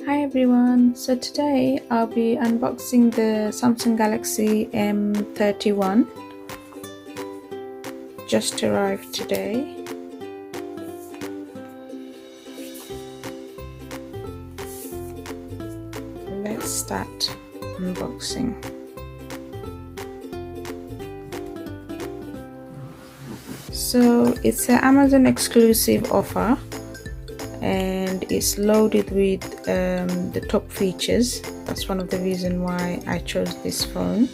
Hi everyone, so today I'll be unboxing the Samsung Galaxy M31. Just arrived today. Let's start unboxing. So it's an Amazon exclusive offer and it's loaded with the top features. That's one of the reasons why I chose this phone.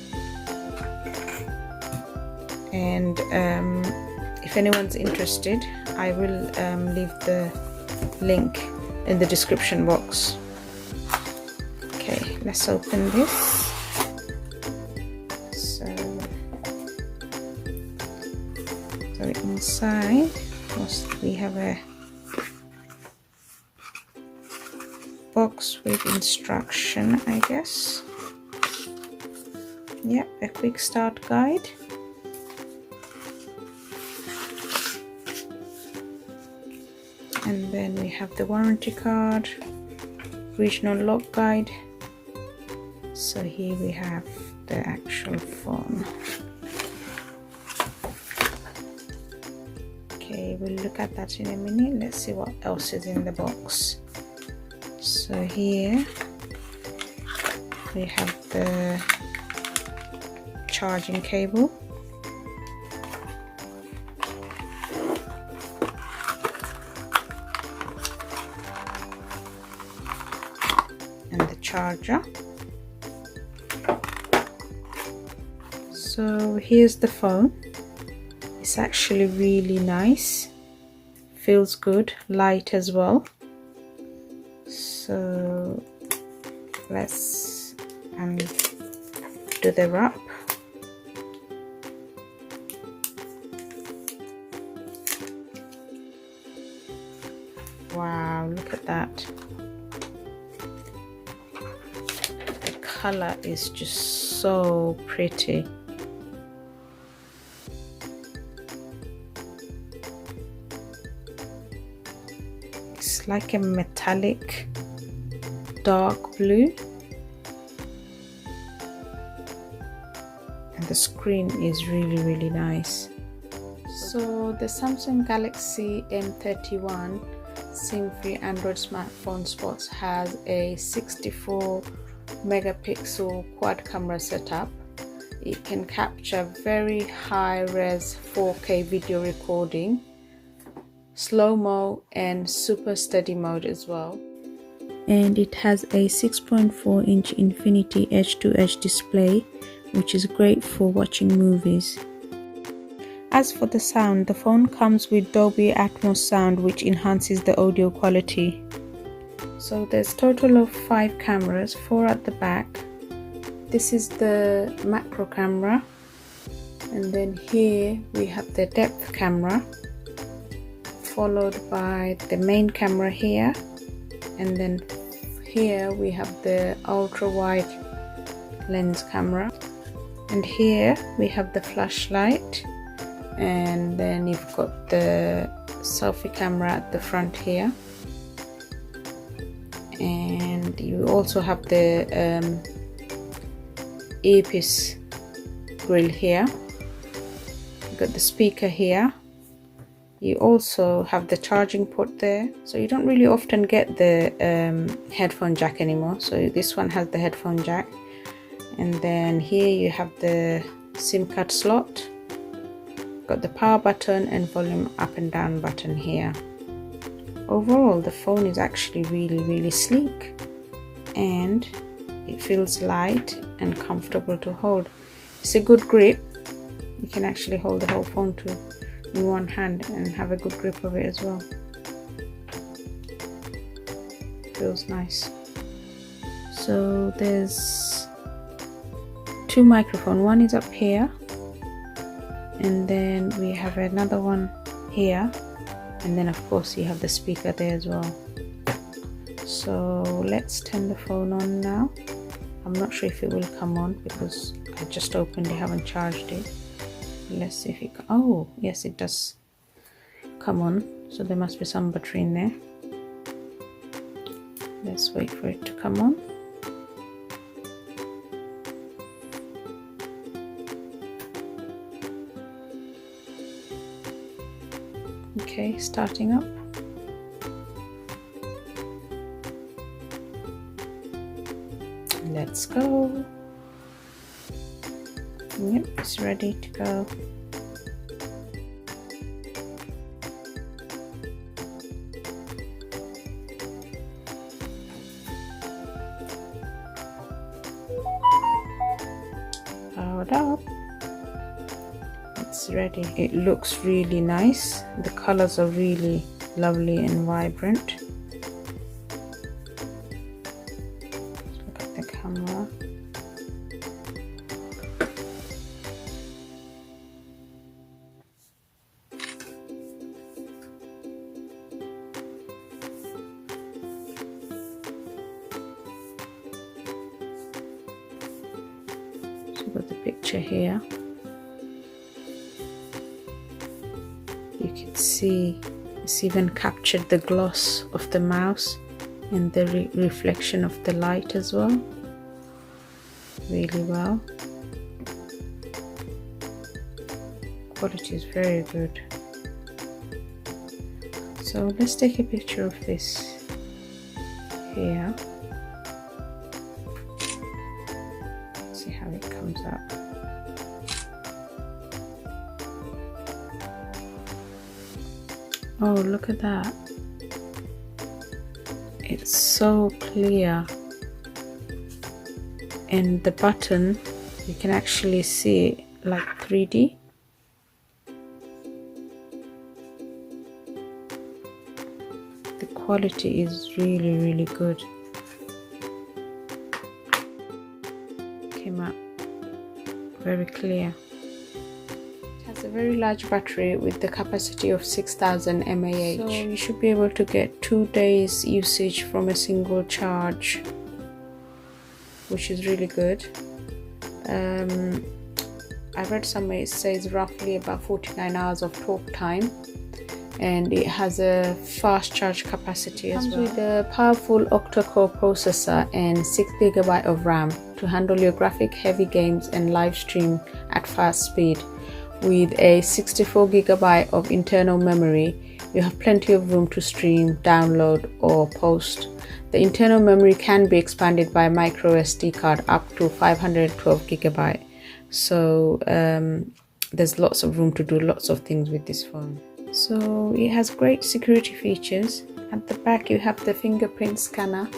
And if anyone's interested, I will leave the link in the description box. Okay, let's open this. So inside we have a box with instruction, I guess. Yep, a quick start guide. And then we have the warranty card, regional lock guide. So here we have the actual phone. Okay, we'll look at that in a minute. Let's see what else is in the box. So here we have the charging cable, and the charger. So here's the phone. It's actually really nice, feels good, light as well. So let's do the wrap. Wow, look at that. The color is just so pretty. It's like a metallic dark blue, and the screen is really nice. So the Samsung Galaxy M31 SIM-free Android smartphone sports has a 64 megapixel quad camera setup. It can capture very high res 4K video recording, slow-mo and super steady mode as well. And it has a 6.4-inch Infinity edge-to-edge display, which is great for watching movies. As for the sound, the phone comes with Dolby Atmos sound, which enhances the audio quality. So there's a total of 5 cameras, 4 at the back. This is the macro camera, and then here we have the depth camera, followed by the main camera here, and then here we have the ultra wide lens camera, and here we have the flashlight, and then you've got the selfie camera at the front here, and you also have the earpiece grill here. You've got the speaker here. You also have the charging port there, so you don't really often get the headphone jack anymore. So this one has the headphone jack, and then here you have the SIM card slot. Got the power button and volume up and down button here. Overall, the phone is actually really sleek, and it feels light and comfortable to hold. It's a good grip. You can actually hold the whole phone too in one hand and have a good grip of it as well. Feels nice. So there's 2 microphones. One is up here, and then we have another one here, and then of course you have the speaker there as well. So let's turn the phone on now. I'm not sure if it will come on because I just opened it, haven't charged it. Let's see if it, oh yes, it does come on, so there must be some battery in there. Let's wait for it to come on. Okay, starting up. Let's go. Yep, it's ready to go. Powered up. It's ready. It looks really nice. The colors are really lovely and vibrant. Look at the camera. So got the picture here. You can see it's even captured the gloss of the mouse and the reflection of the light as well, really well. Quality is very good. So let's take a picture of this here. See how it comes out. Oh, look at that. It's so clear. And the button, you can actually see it like 3D. The quality is really, really good. Came out very clear. A very large battery with the capacity of 6000 mAh, so you should be able to get 2 days usage from a single charge, which is really good. I read somewhere it says roughly about 49 hours of talk time, and it has a fast charge capacity as well. It comes with a powerful octa-core processor and 6 GB of RAM to handle your graphic heavy games and live stream at fast speed. With a 64 GB of internal memory, you have plenty of room to stream, download or post. The internal memory can be expanded by a micro SD card up to 512 GB. So there's lots of room to do lots of things with this phone. So it has great security features. At the back you have the fingerprint scanner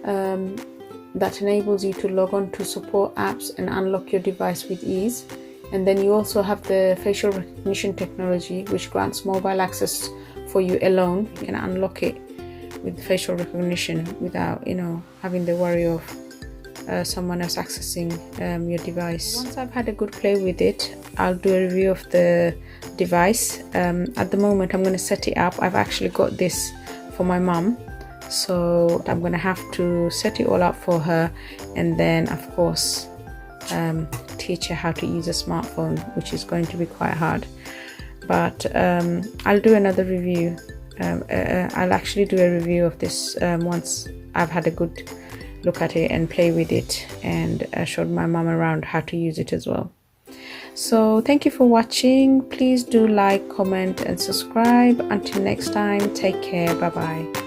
that enables you to log on to support apps and unlock your device with ease. And then you also have the facial recognition technology, which grants mobile access for you alone. You can unlock it with facial recognition without, having the worry of someone else accessing your device. Once I've had a good play with it, I'll do a review of the device. At the moment, I'm going to set it up. I've actually got this for my mum, so I'm going to have to set it all up for her, and then of course teach her how to use a smartphone, which is going to be quite hard. But I'll do another review. I'll actually do a review of this once I've had a good look at it and play with it, and showed my mum around how to use it as well. So thank you for watching. Please do like, comment and subscribe. Until next time, take care. Bye bye.